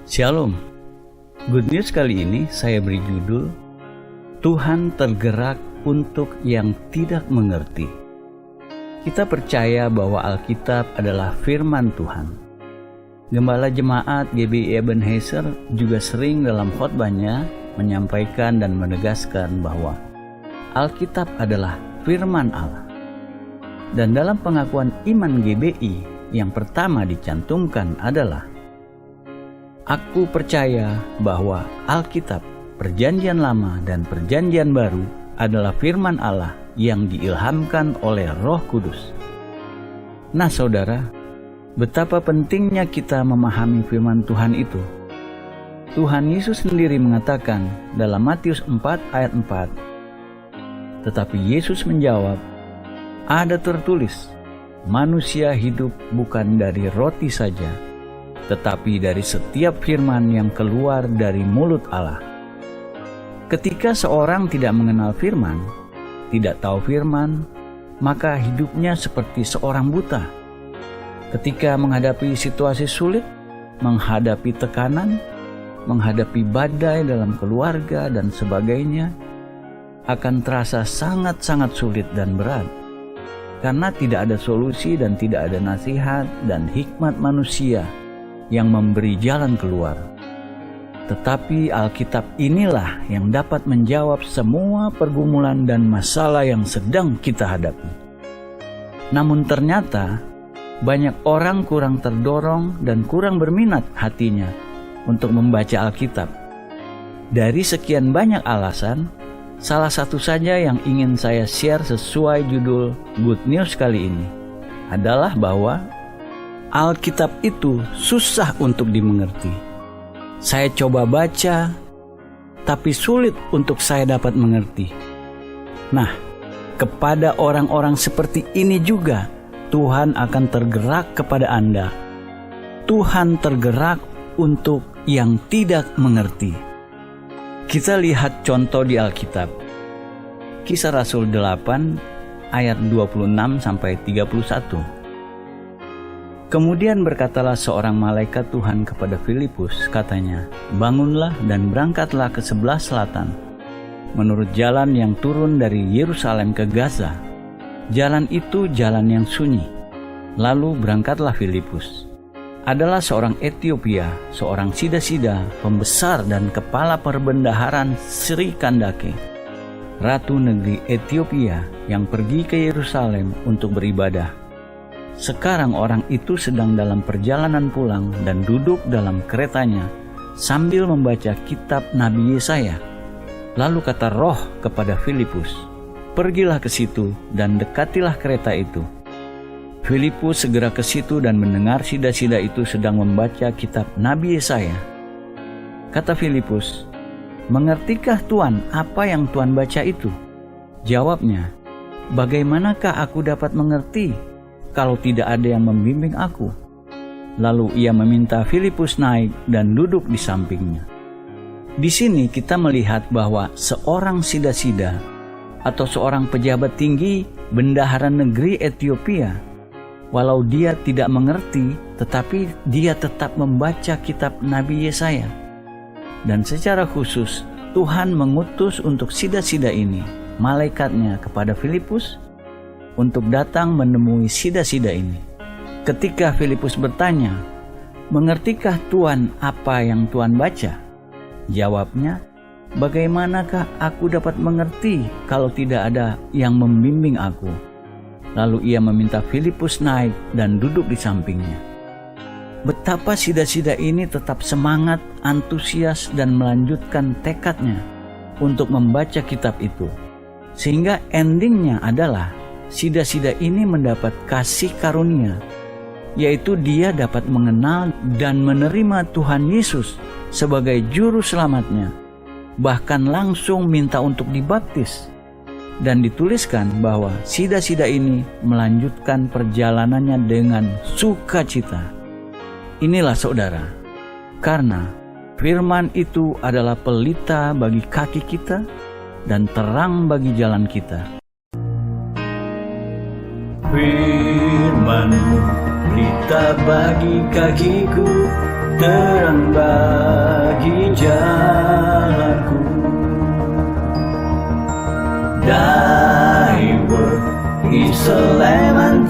Shalom. Good News kali ini saya beri judul Tuhan tergerak untuk yang tidak mengerti. Kita percaya bahwa Alkitab adalah firman Tuhan. Gembala jemaat GBI Ebenezer juga sering dalam khotbahnya menyampaikan dan menegaskan bahwa Alkitab adalah firman Allah. Dan dalam pengakuan iman GBI yang pertama dicantumkan adalah Aku percaya bahwa Alkitab, Perjanjian Lama dan Perjanjian Baru adalah firman Allah yang diilhamkan oleh Roh Kudus. Nah saudara, betapa pentingnya kita memahami firman Tuhan itu. Tuhan Yesus sendiri mengatakan dalam Matius 4 ayat 4, tetapi Yesus menjawab, ada tertulis, manusia hidup bukan dari roti saja, tetapi dari setiap firman yang keluar dari mulut Allah. Ketika seorang tidak mengenal firman, tidak tahu firman, maka hidupnya seperti seorang buta. Ketika menghadapi situasi sulit, menghadapi tekanan, menghadapi badai dalam keluarga dan sebagainya, akan terasa sangat-sangat sulit dan berat. Karena tidak ada solusi dan tidak ada nasihat dan hikmat manusia yang memberi jalan keluar. Tetapi Alkitab inilah yang dapat menjawab semua pergumulan dan masalah yang sedang kita hadapi. Namun ternyata banyak orang kurang terdorong dan kurang berminat hatinya untuk membaca Alkitab. Dari sekian banyak alasan, salah satu saja yang ingin saya share sesuai judul Good News kali ini adalah bahwa Alkitab itu susah untuk dimengerti. Saya coba baca, tapi sulit untuk saya dapat mengerti. Nah, kepada orang-orang seperti ini juga Tuhan akan tergerak kepada Anda. Tuhan tergerak untuk yang tidak mengerti. Kita lihat contoh di Alkitab. Kisah Rasul 8 ayat 26 sampai 31. Kemudian berkatalah seorang malaikat Tuhan kepada Filipus, katanya, bangunlah dan berangkatlah ke sebelah selatan, menurut jalan yang turun dari Yerusalem ke Gaza. Jalan itu jalan yang sunyi. Lalu berangkatlah Filipus. Adalah seorang Etiopia, seorang sida-sida, pembesar dan kepala perbendaharaan Sri Kandake, ratu negeri Etiopia yang pergi ke Yerusalem untuk beribadah. Sekarang orang itu sedang dalam perjalanan pulang dan duduk dalam keretanya sambil membaca kitab Nabi Yesaya. Lalu kata Roh kepada Filipus, pergilah ke situ dan dekatilah kereta itu. Filipus segera ke situ dan mendengar sida-sida itu sedang membaca kitab Nabi Yesaya. Kata Filipus, mengertikah Tuan apa yang Tuan baca itu? Jawabnya, bagaimanakah aku dapat mengerti kalau tidak ada yang membimbing aku? Lalu ia meminta Filipus naik dan duduk di sampingnya. Di sini kita melihat bahwa seorang sida-sida atau seorang pejabat tinggi bendahara negeri Etiopia, walau dia tidak mengerti, tetapi dia tetap membaca kitab Nabi Yesaya. Dan secara khusus Tuhan mengutus untuk sida-sida ini malaikatnya kepada Filipus untuk datang menemui sida-sida ini. Ketika Filipus bertanya, mengertikah Tuan apa yang Tuan baca? Jawabnya, bagaimanakah aku dapat mengerti kalau tidak ada yang membimbing aku? Lalu ia meminta Filipus naik dan duduk di sampingnya. Betapa sida-sida ini tetap semangat, antusias dan melanjutkan tekadnya untuk membaca kitab itu. Sehingga endingnya adalah sida-sida ini mendapat kasih karunia, yaitu dia dapat mengenal dan menerima Tuhan Yesus sebagai juru selamatnya, bahkan langsung minta untuk dibaptis. Dan dituliskan bahwa sida-sida ini melanjutkan perjalanannya dengan sukacita. Inilah saudara, karena firman itu adalah pelita bagi kaki kita dan terang bagi jalan kita. Firman-Mu pelita bagi kakiku, terang bagi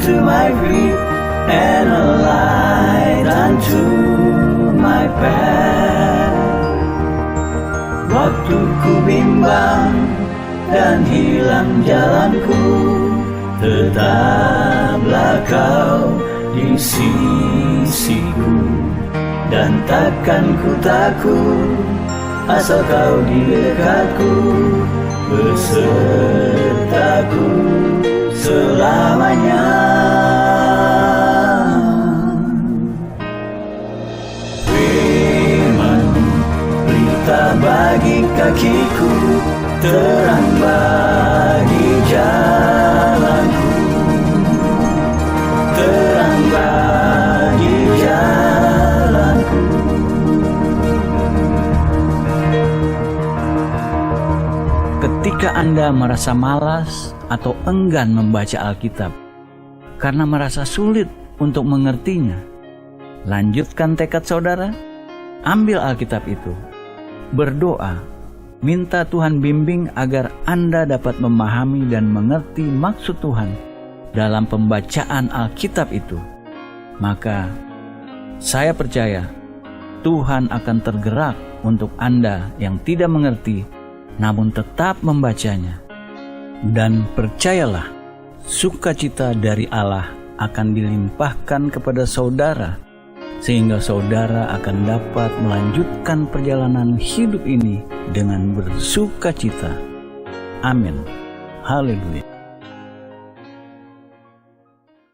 unto my feet and a light unto my path. Waktu ku bimbang dan hilang jalanku, tetaplah kau di sisiku, dan takkan ku takut asal kau di dekatku, besertaku selamanya. Firman berita bagi kakiku, terang bagi jalanku, terang bagi jalanku. Ketika Anda merasa malas atau enggan membaca Alkitab karena merasa sulit untuk mengertinya, lanjutkan tekad saudara, ambil Alkitab itu, berdoa, minta Tuhan bimbing agar Anda dapat memahami dan mengerti maksud Tuhan dalam pembacaan Alkitab itu. Maka saya percaya Tuhan akan tergerak untuk Anda yang tidak mengerti namun tetap membacanya. Dan percayalah, sukacita dari Allah akan dilimpahkan kepada saudara, sehingga saudara akan dapat melanjutkan perjalanan hidup ini dengan bersukacita. Amin. Haleluya.